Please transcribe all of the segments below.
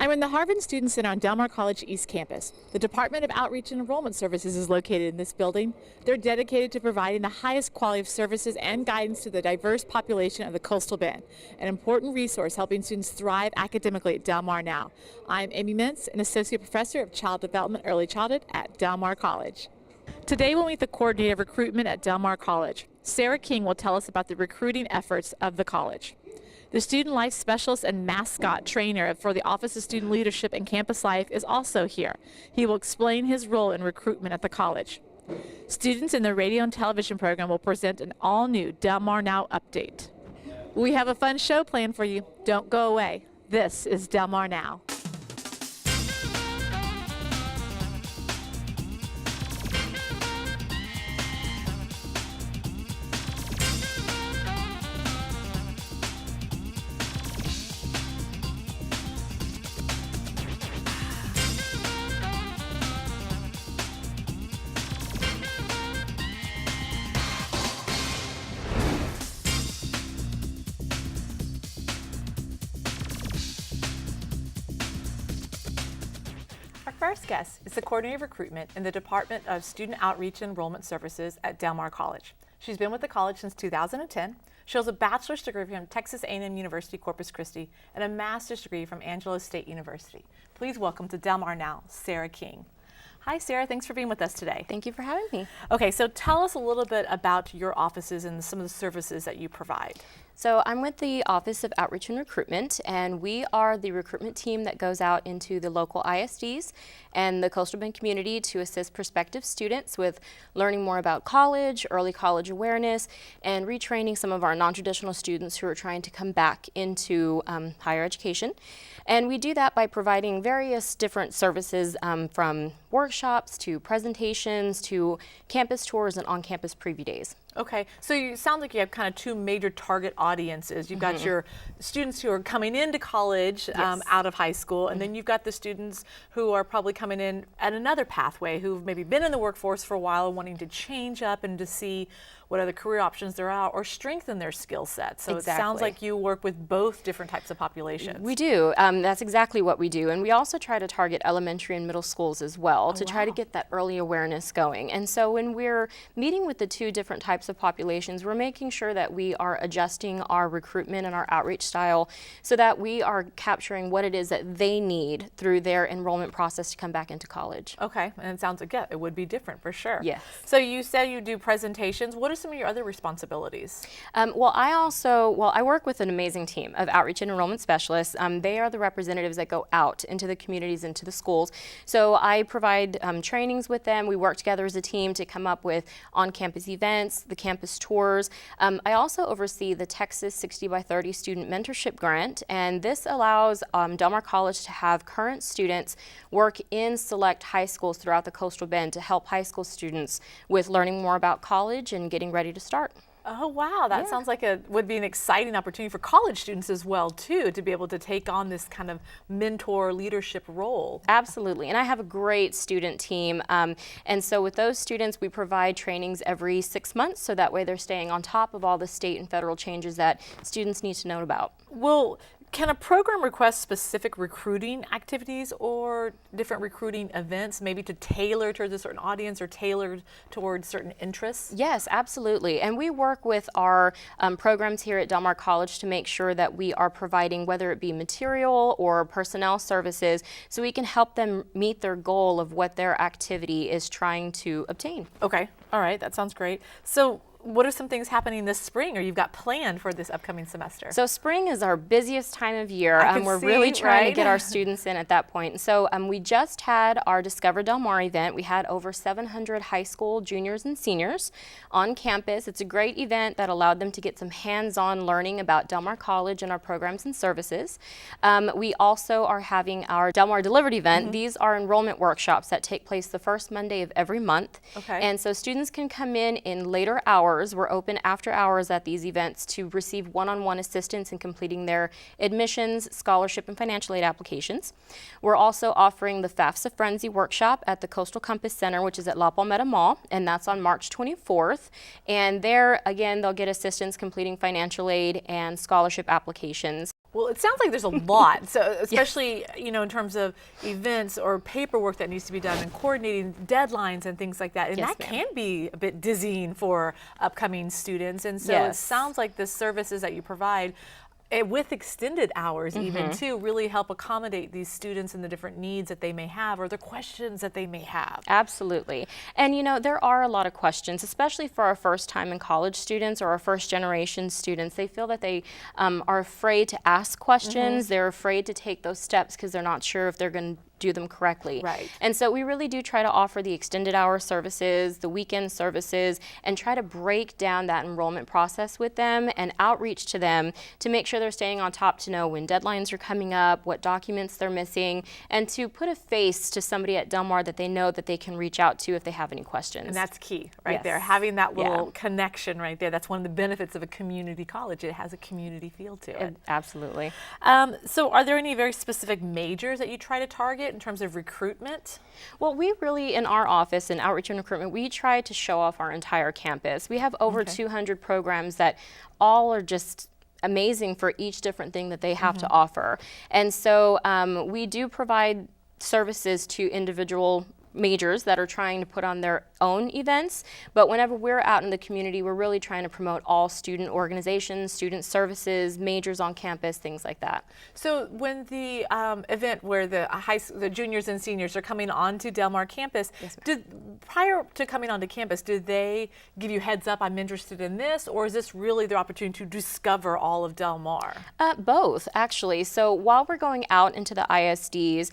I'm in the Harvard Student Center on Del Mar College East Campus. The Department of Outreach and Enrollment Services is located in this building. They're dedicated to providing the highest quality of services and guidance to the diverse population of the Coastal Bend, an important resource helping students thrive academically at Del Mar now. I'm Amy Mintz, an Associate Professor of Child Development Early Childhood at Del Mar College. Today we'll meet the Coordinator of Recruitment at Del Mar College. Sarah King will tell us about the recruiting efforts of the college. The Student Life Specialist and Mascot Trainer for the Office of Student Leadership and Campus Life is also here. He will explain his role in recruitment at the college. Students in the radio and television program will present an all-new Del Mar Now update. We have a fun show planned for you. Don't go away. This is Del Mar Now. Our first guest is the Coordinator of Recruitment in the Department of Student Outreach and Enrollment Services at Del Mar College. She's been with the college since 2010. She holds a bachelor's degree from Texas A&M University Corpus Christi and a master's degree from Angelo State University. Please welcome to Del Mar Now, Sarah King. Hi Sarah, thanks for being with us today. Thank you for having me. Okay, so tell us a little bit about your offices and some of the services that you provide. So I'm with the Office of Outreach and Recruitment, and we are the recruitment team that goes out into the local ISDs and the Coastal Bend community to assist prospective students with learning more about college, early college awareness, and retraining some of our non-traditional students who are trying to come back into higher education. And we do that by providing various different services from workshops to presentations to campus tours and on-campus preview days. Okay, so you sound like you have kind of two major target audiences. You've got your students who are coming into college out of high school, and then you've got the students who are probably coming in at another pathway, who've maybe been in the workforce for a while and wanting to change up and to see what other career options there are or strengthen their skill set. So It sounds like you work with both different types of populations. We do. That's exactly what we do. And we also try to target elementary and middle schools as well to try to get that early awareness going. And so when we're meeting with the two different types of populations, we're making sure that we are adjusting our recruitment and our outreach style so that we are capturing what it is that they need through their enrollment process to come back into college. Okay, and it sounds like it would be different for sure. Yes. So you said you do presentations. What are some of your other responsibilities? I work with an amazing team of outreach and enrollment specialists. They are the representatives that go out into the communities, into the schools. So I provide trainings with them. We work together as a team to come up with on-campus events, the campus tours. I also oversee the Texas 60 by 30 Student Mentorship Grant, and this allows Del Mar College to have current students work in select high schools throughout the Coastal Bend to help high school students with learning more about college and getting ready to start. Oh wow, that sounds like it would be an exciting opportunity for college students as well too, to be able to take on this kind of mentor leadership role. Absolutely, and I have a great student team, and so with those students we provide trainings every 6 months so that way they're staying on top of all the state and federal changes that students need to know about. Well, can a program request specific recruiting activities or different recruiting events, maybe to tailor towards a certain audience or tailored towards certain interests? Yes, absolutely. And we work with our programs here at Del Mar College to make sure that we are providing, whether it be material or personnel services, so we can help them meet their goal of what their activity is trying to obtain. Okay, all right, that sounds great. So what are some things happening this spring or you've got planned for this upcoming semester? So spring is our busiest time of year. We're really trying to get our students in at that point. So we just had our Discover Del Mar event. We had over 700 high school juniors and seniors on campus. It's a great event that allowed them to get some hands-on learning about Del Mar College and our programs and services. We also are having our Del Mar Delivered event. These are enrollment workshops that take place the first Monday of every month. Okay. And so students can come in later hours. We're open after hours at these events to receive one-on-one assistance in completing their admissions, scholarship, and financial aid applications. We're also offering the FAFSA Frenzy workshop at the Coastal Compass Center, which is at La Palmetto Mall, and that's on March 24th. And there, again, they'll get assistance completing financial aid and scholarship applications. Well, it sounds like there's a lot. So especially, in terms of events or paperwork that needs to be done and coordinating deadlines and things like that. And Yes, that ma'am. can be a bit dizzying for upcoming students. And so it Yes. sounds like the services that you provide with extended hours even too really help accommodate these students and the different needs that they may have or the questions that they may have. Absolutely. And there are a lot of questions, especially for our first time in college students or our first generation students. They feel that they are afraid to ask questions. They're afraid to take those steps because they're not sure if they're going to do them correctly. Right. And so we really do try to offer the extended hour services, the weekend services, and try to break down that enrollment process with them and outreach to them to make sure they're staying on top to know when deadlines are coming up, what documents they're missing, and to put a face to somebody at Del Mar that they know that they can reach out to if they have any questions. And that's key right there, Yes. having that little Yeah. connection right there. That's one of the benefits of a community college. It has a community feel to it. Absolutely. So are there any very specific majors that you try to target in terms of recruitment? Well, we really, in our office in outreach and recruitment, we try to show off our entire campus. We have over 200 programs that all are just amazing for each different thing that they have to offer. And so we do provide services to individual majors that are trying to put on their own events, but whenever we're out in the community, we're really trying to promote all student organizations, student services, majors on campus, things like that. So when the event where the the juniors and seniors are coming onto Del Mar campus, prior to coming onto campus, did they give you heads up, I'm interested in this, or is this really their opportunity to discover all of Del Mar? Both, actually. So while we're going out into the ISDs,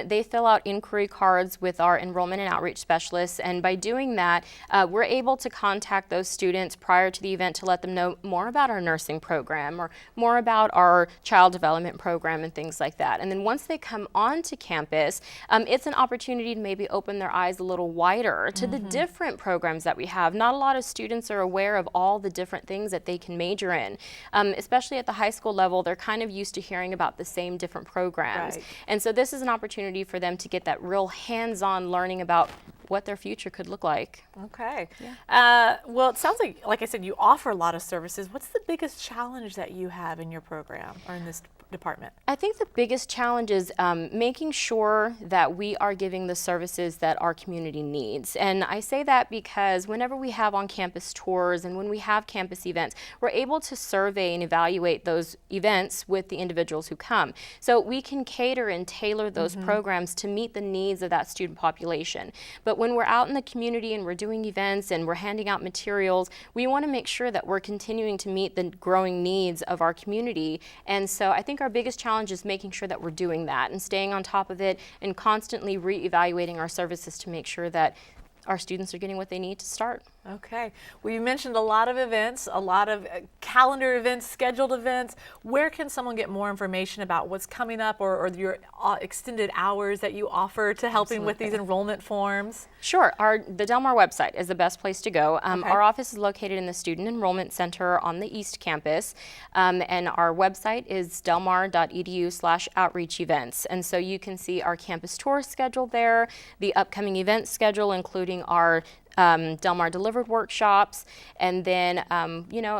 they fill out inquiry cards with our enrollment and outreach specialists, and by doing that, we're able to contact those students prior to the event to let them know more about our nursing program or more about our child development program and things like that. And then once they come onto campus, it's an opportunity to maybe open their eyes a little wider to the different programs that we have. Not a lot of students are aware of all the different things that they can major in. Especially at the high school level, they're kind of used to hearing about the same different programs. Right. And so this is an opportunity for them to get that real hands-on learning about what their future could look like. Okay. Well, it sounds like I said, you offer a lot of services. What's the biggest challenge that you have in your program or in this department? I think the biggest challenge is making sure that we are giving the services that our community needs. And I say that because whenever we have on-campus tours and when we have campus events, we're able to survey and evaluate those events with the individuals who come. So we can cater and tailor those programs to meet the needs of that student population. But when we're out in the community and we're doing events and we're handing out materials, we want to make sure that we're continuing to meet the growing needs of our community. And so I think our biggest challenge is making sure that we're doing that and staying on top of it and constantly re-evaluating our services to make sure that our students are getting what they need to start. Okay. Well, you mentioned a lot of events, a lot of calendar events, scheduled events. Where can someone get more information about what's coming up or your extended hours that you offer to helping with these enrollment forms? Sure. The Del Mar website is the best place to go. Our office is located in the Student Enrollment Center on the East Campus, and our website is delmar.edu/outreach events. And so you can see our campus tour schedule there, the upcoming event schedule, including our Del Mar Delivered workshops, and then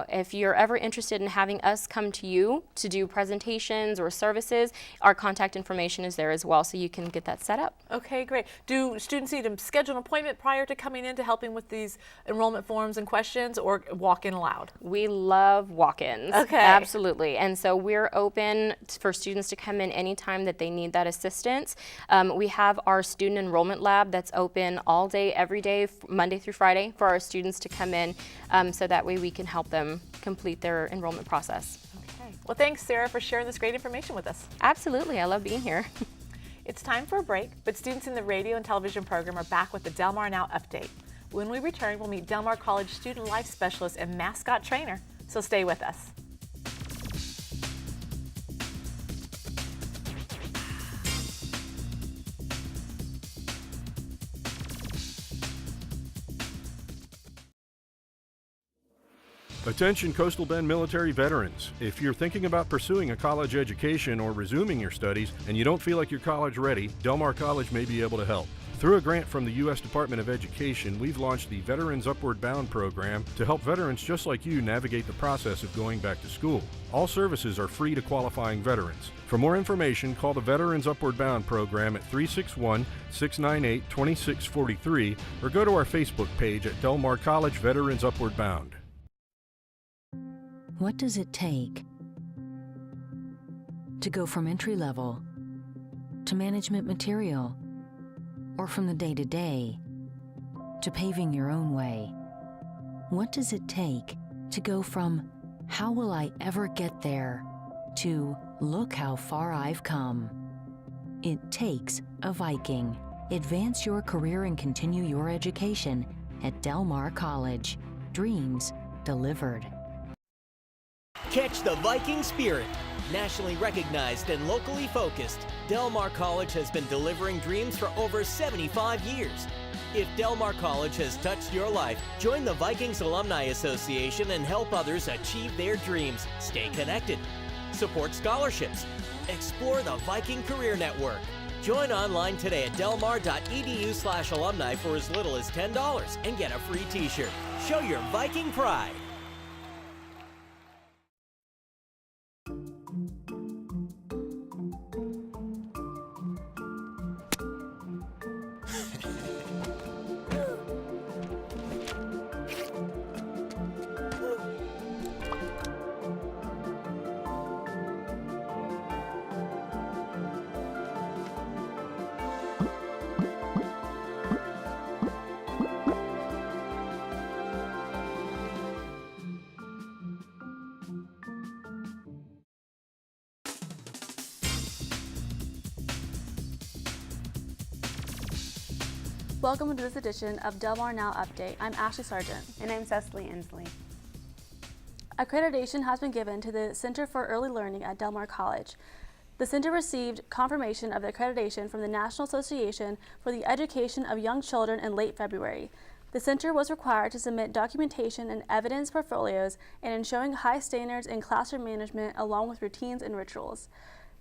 if you're ever interested in having us come to you to do presentations or services, our contact information is there as well, so you can get that set up. Okay, great. Do students need to schedule an appointment prior to coming in to helping with these enrollment forms and questions, or walk in allowed? We love walk-ins. Okay. Absolutely. And so we're open for students to come in anytime that they need that assistance. We have our student enrollment lab that's open all day, every day, Monday through Friday, for our students to come in, so that way we can help them complete their enrollment process. Okay. Well, thanks, Sarah, for sharing this great information with us. Absolutely. I love being here. It's time for a break, but students in the radio and television program are back with the Del Mar Now update. When we return, we'll meet Del Mar College Student Life Specialist and Mascot Trainer, so stay with us. Attention Coastal Bend military veterans. If you're thinking about pursuing a college education or resuming your studies and you don't feel like you're college ready, Del Mar College may be able to help. Through a grant from the U.S. Department of Education, we've launched the Veterans Upward Bound program to help veterans just like you navigate the process of going back to school. All services are free to qualifying veterans. For more information, call the Veterans Upward Bound program at 361-698-2643 or go to our Facebook page at Del Mar College Veterans Upward Bound. What does it take to go from entry level to management material, or from the day-to-day to paving your own way? What does it take to go from how will I ever get there to look how far I've come? It takes a Viking. Advance your career and continue your education at Del Mar College. Dreams delivered. Catch the Viking spirit. Nationally recognized and locally focused, Del Mar College has been delivering dreams for over 75 years. If Del Mar College has touched your life, join the Vikings Alumni Association and help others achieve their dreams. Stay connected. Support scholarships. Explore the Viking Career Network. Join online today at delmar.edu/alumni for as little as $10 and get a free t-shirt. Show your Viking pride. Welcome to this edition of Del Mar Now Update. I'm Ashley Sargent. And I'm Cecily Inslee. Accreditation has been given to the Center for Early Learning at Del Mar College. The center received confirmation of the accreditation from the National Association for the Education of Young Children in late February. The center was required to submit documentation and evidence portfolios and in showing high standards in classroom management along with routines and rituals.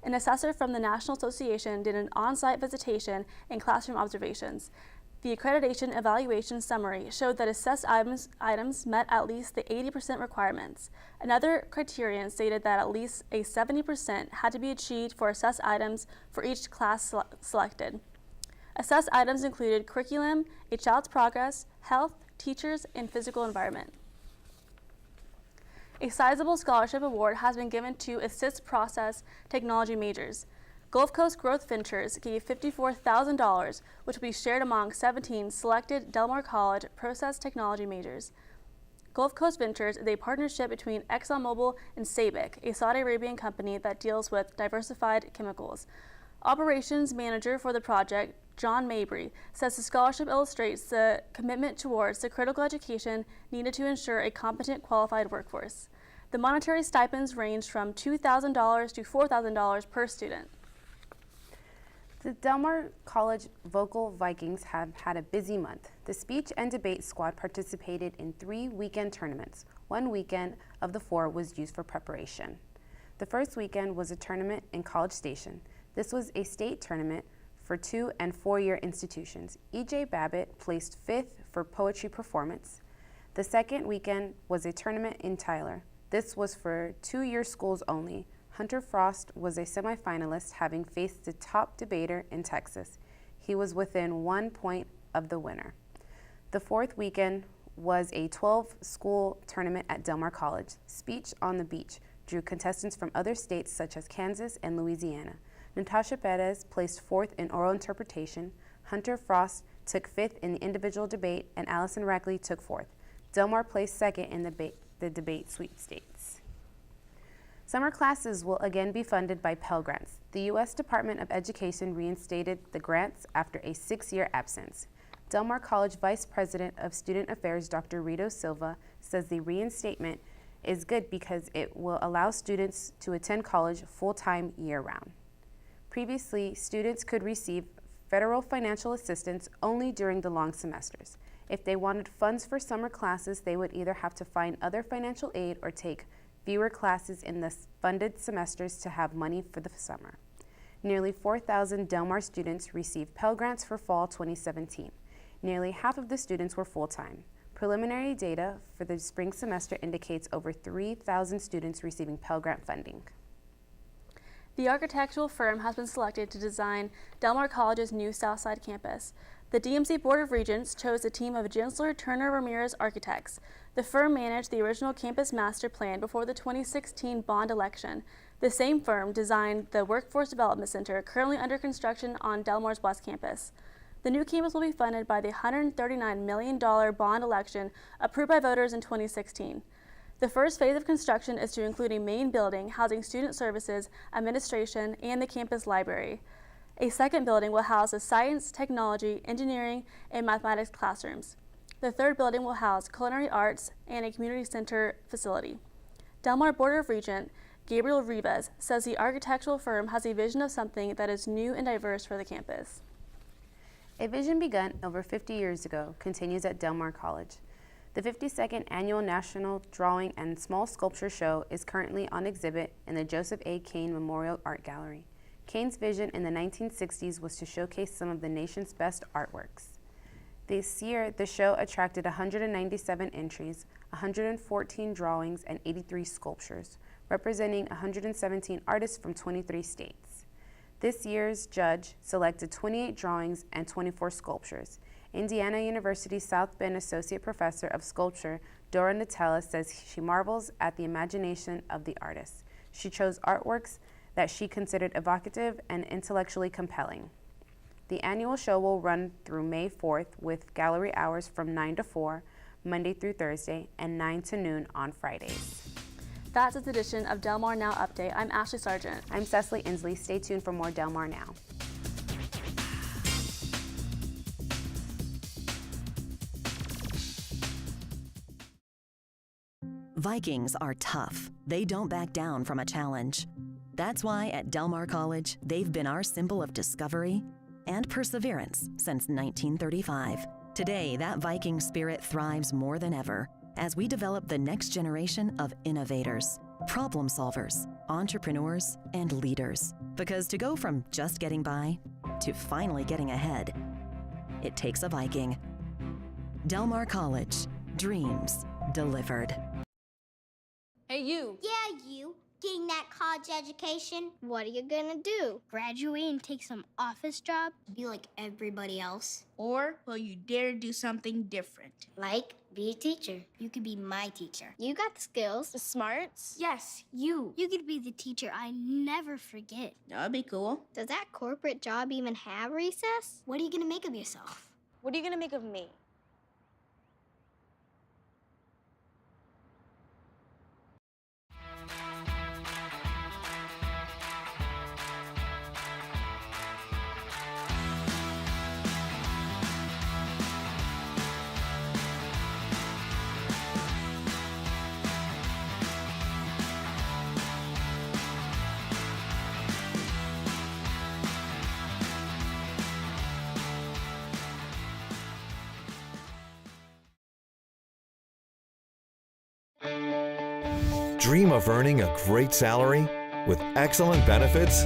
An assessor from the National Association did an on-site visitation and classroom observations. The accreditation evaluation summary showed that assessed items met at least the 80% requirements. Another criterion stated that at least a 70% had to be achieved for assessed items for each class selected. Assessed items included curriculum, a child's progress, health, teachers, and physical environment. A sizable scholarship award has been given to assist process technology majors. Gulf Coast Growth Ventures gave $54,000, which will be shared among 17 selected Del Mar College process technology majors. Gulf Coast Ventures is a partnership between ExxonMobil and SABIC, a Saudi Arabian company that deals with diversified chemicals. Operations manager for the project, John Mabry, says the scholarship illustrates the commitment towards the critical education needed to ensure a competent, qualified workforce. The monetary stipends range from $2,000 to $4,000 per student. The Del Mar College Vocal Vikings have had a busy month. The speech and debate squad participated in 3 weekend tournaments. One weekend of the 4 was used for preparation. The first weekend was a tournament in College Station. This was a state tournament for 2- and 4-year institutions. E.J. Babbitt placed 5th for poetry performance. The second weekend was a tournament in Tyler. This was for 2-year schools only. Hunter Frost was a semifinalist, having faced the top debater in Texas. He was within 1 point of the winner. The fourth weekend was a 12-school tournament at Del Mar College. Speech on the Beach drew contestants from other states such as Kansas and Louisiana. Natasha Perez placed 4th in oral interpretation. Hunter Frost took 5th in the individual debate, and Allison Rackley took 4th. Del Mar placed 2nd in the debate sweepstakes. Summer classes will again be funded by Pell Grants. The U.S. Department of Education reinstated the grants after a 6-year absence. Del Mar College Vice President of Student Affairs, Dr. Rito Silva, says the reinstatement is good because it will allow students to attend college full-time year-round. Previously, students could receive federal financial assistance only during the long semesters. If they wanted funds for summer classes, they would either have to find other financial aid or take fewer classes in the funded semesters to have money for the summer. Nearly 4,000 Del Mar students received Pell Grants for fall 2017. Nearly half of the students were full-time. Preliminary data for the spring semester indicates over 3,000 students receiving Pell Grant funding. The architectural firm has been selected to design Del Mar College's new Southside campus. The DMC Board of Regents chose a team of Gensler Turner Ramirez architects. The firm managed the original campus master plan before the 2016 bond election. The same firm designed the Workforce Development Center currently under construction on Del Mar's West Campus. The new campus will be funded by the $139 million bond election approved by voters in 2016. The first phase of construction is to include a main building housing student services, administration, and the campus library. A second building will house the science, technology, engineering, and mathematics classrooms. The third building will house culinary arts and a community center facility. Del Mar Board of Regent Gabriel Rivas says the architectural firm has a vision of something that is new and diverse for the campus. A vision begun over 50 years ago continues at Del Mar College. The 52nd Annual National Drawing and Small Sculpture Show is currently on exhibit in the Joseph A. Kane Memorial Art Gallery. Kane's vision in the 1960s was to showcase some of the nation's best artworks. This year, the show attracted 197 entries, 114 drawings, and 83 sculptures, representing 117 artists from 23 states. This year's judge selected 28 drawings and 24 sculptures. Indiana University South Bend Associate Professor of Sculpture Dora Nutella says she marvels at the imagination of the artists. She chose artworks that she considered evocative and intellectually compelling. The annual show will run through May 4th with gallery hours from 9 to 4, Monday through Thursday, and 9 to noon on Fridays. That's this edition of Del Mar Now Update. I'm Ashley Sargent. I'm Cecily Inslee. Stay tuned for more Del Mar Now. Vikings are tough. They don't back down from a challenge. That's why at Del Mar College, they've been our symbol of discovery and perseverance since 1935. Today, that Viking spirit thrives more than ever as we develop the next generation of innovators, problem solvers, entrepreneurs, and leaders. Because to go from just getting by to finally getting ahead, it takes a Viking. Del Mar College, dreams delivered. Hey, you. Yeah, you. Getting that college education, what are you gonna do? Graduate and take some office job? Be like everybody else? Or will you dare do something different? Like, be a teacher. You could be my teacher. You got the skills. The smarts? Yes, you. You could be the teacher I never forget. That'd be cool. Does that corporate job even have recess? What are you gonna make of yourself? What are you gonna make of me? Dream of earning a great salary with excellent benefits?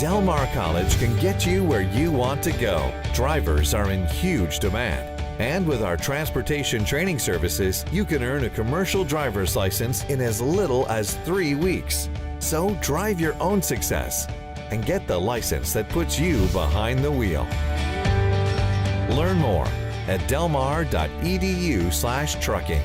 Del Mar College can get you where you want to go. Drivers are in huge demand. And with our transportation training services, you can earn a commercial driver's license in as little as 3 weeks. So drive your own success and get the license that puts you behind the wheel. Learn more at delmar.edu/trucking.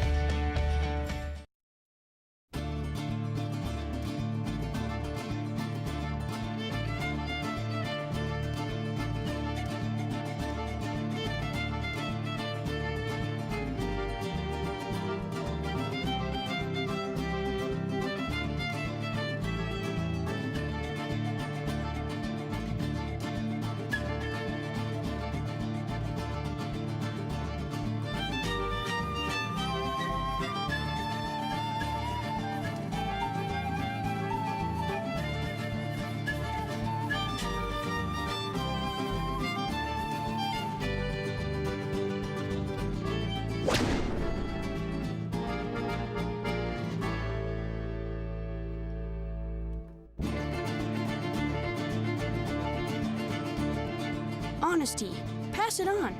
honesty. Pass it on.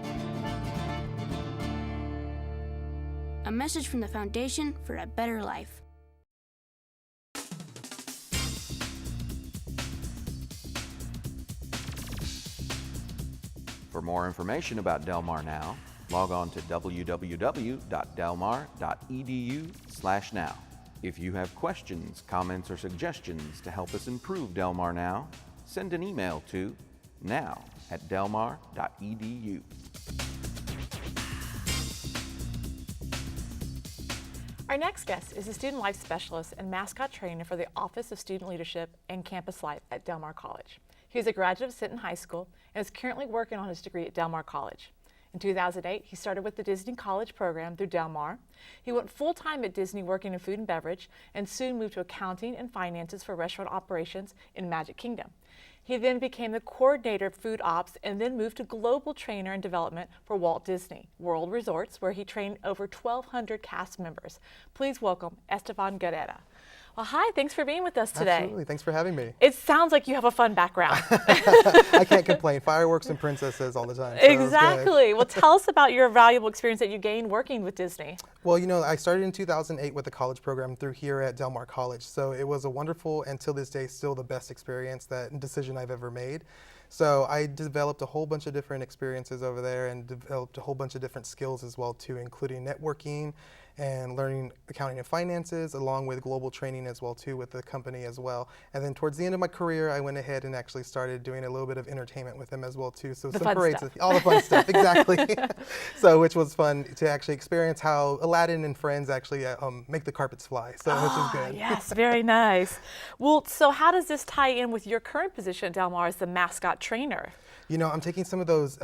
A message from the Foundation for a Better Life. For more information about Del Mar Now, log on to www.delmar.edu/now. If you have questions, comments, or suggestions to help us improve Del Mar Now, send an email to now@delmar.edu. Our next guest is a student life specialist and mascot trainer for the Office of Student Leadership and Campus Life at Del Mar College. He is a graduate of Sinton High School and is currently working on his degree at Del Mar College. In 2008, he started with the Disney College program through Del Mar. He went full-time at Disney working in food and beverage and soon moved to accounting and finances for restaurant operations in Magic Kingdom. He then became the coordinator of food ops and then moved to global trainer and development for Walt Disney World Resorts, where he trained over 1,200 cast members. Please welcome Esteban Guerrera. Well, hi, thanks for being with us today. Absolutely, thanks for having me. It sounds like you have a fun background. I can't complain. Fireworks and princesses all the time. So exactly. Well, tell us about your valuable experience that you gained working with Disney. Well, you know, I started in 2008 with the college program through here at Del Mar College. So it was a wonderful, and till this day, still the best experience, that decision I've ever made. So I developed a whole bunch of different experiences over there and developed a whole bunch of different skills as well too, including networking and learning accounting and finances, along with global training as well too with the company as well. And then towards the end of my career, I went ahead and actually started doing a little bit of entertainment with them as well too. So some parades, all the fun stuff, exactly. So which was fun to actually experience how Aladdin and friends actually make the carpets fly. So which is good. Yes, very nice. Well, so how does this tie in with your current position at Del Mar as the mascot trainer? You know, I'm taking some of those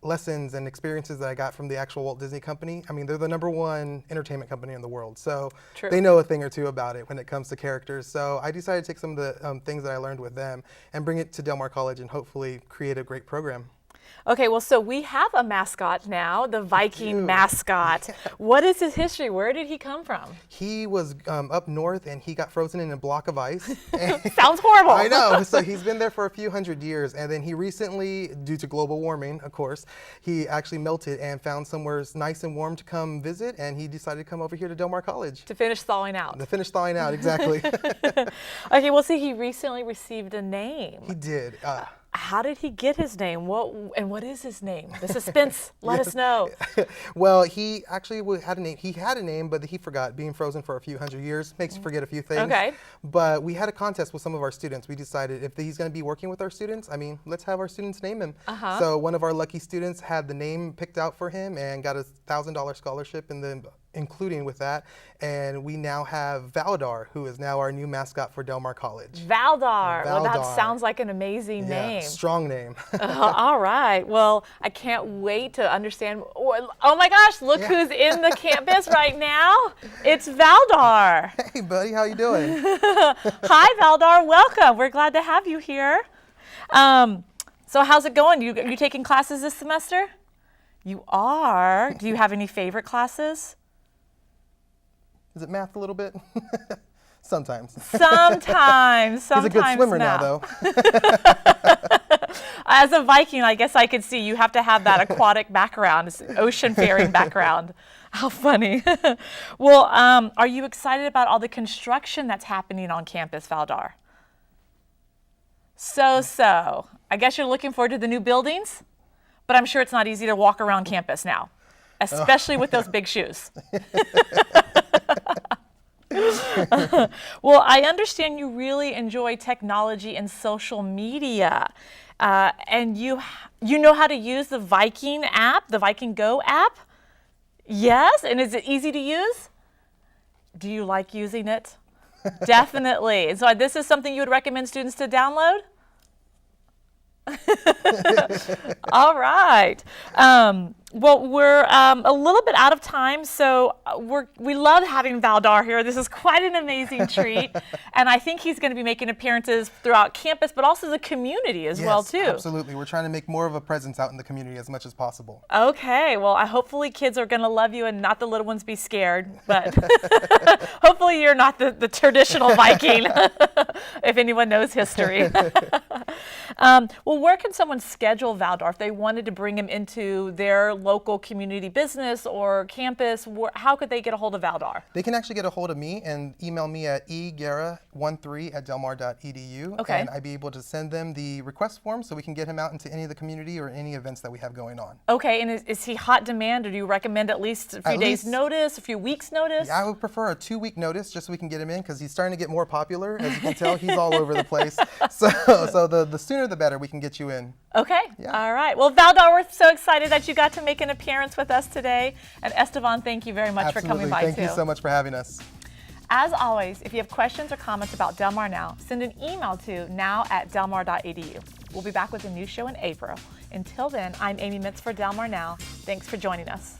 lessons and experiences that I got from the actual Walt Disney Company. I mean, they're the #1 entertainment company in the world, so they know a thing or two about it when it comes to characters. So I decided to take some of the things that I learned with them and bring it to Del Mar College and hopefully create a great program. Okay, well, so we have a mascot now, the Viking mascot. What is his history? Where did he come from? He was up north and he got frozen in a block of ice. Sounds horrible. I know. So he's been there for a few hundred years, and then he recently, due to global warming, of course, he actually melted and found somewhere nice and warm to come visit, and he decided to come over here to Del Mar College. To finish thawing out. To finish thawing out, exactly. Okay, well, see, he recently received a name. He did. How did he get his name? What is his name? The suspense. Let us know. Well, he actually had a name. He had a name, but he forgot. Being frozen for a few hundred years makes you forget a few things. Okay. But we had a contest with some of our students. We decided if he's going to be working with our students, I mean, let's have our students name him. So one of our lucky students had the name picked out for him and got a $1,000 scholarship including with that, and we now have Valdar, who is now our new mascot for Del Mar College. Valdar. Well, that sounds like an amazing name. Strong name. All right. Well, I can't wait to understand. Oh my gosh, look who's in the campus right now. It's Valdar. Hey, buddy, how you doing? Hi, Valdar. Welcome. We're glad to have you here. So how's it going? You taking classes this semester? You are. Do you have any favorite classes? Is it math a little bit? Sometimes. Sometimes. He's a good swimmer now, though. As a Viking, I guess I could see you have to have that aquatic background, ocean-faring background. How funny. Well, are you excited about all the construction that's happening on campus, Valdar? So. I guess you're looking forward to the new buildings, but I'm sure it's not easy to walk around campus now, especially with those big shoes. Well, I understand you really enjoy technology and social media, and you know how to use the Viking app, the Viking Go app? Yes, and is it easy to use? Do you like using it? Definitely. And so this is something you would recommend students to download? All right. Well, we're a little bit out of time, so we love having Valdar here. This is quite an amazing treat, and I think he's going to be making appearances throughout campus, but also the community as well, too. Yes, absolutely. We're trying to make more of a presence out in the community as much as possible. Okay. Well, hopefully kids are going to love you and not the little ones be scared, but hopefully you're not the traditional Viking, if anyone knows history. Well, where can someone schedule Valdor if they wanted to bring him into their local community business or campus? How could they get a hold of Valdor? They can actually get a hold of me and email me at eguerra13@delmar.edu. Okay. And I'd be able to send them the request form so we can get him out into any of the community or any events that we have going on. Okay, and is he hot demand, or do you recommend at least a few days notice, a few weeks notice? Yeah, I would prefer a 2-week notice just so we can get him in, because he's starting to get more popular. As you can tell, he's all over the place. So the sooner the better we can get you in. Okay, all right. Well, Valdor, we're so excited that you got to make an appearance with us today. And Estevan, thank you very much for coming by, Thank you so much for having us. As always, if you have questions or comments about Del Mar Now, send an email to now@delmar.edu. We'll be back with a new show in April. Until then, I'm Amy Mintz for Del Mar Now. Thanks for joining us.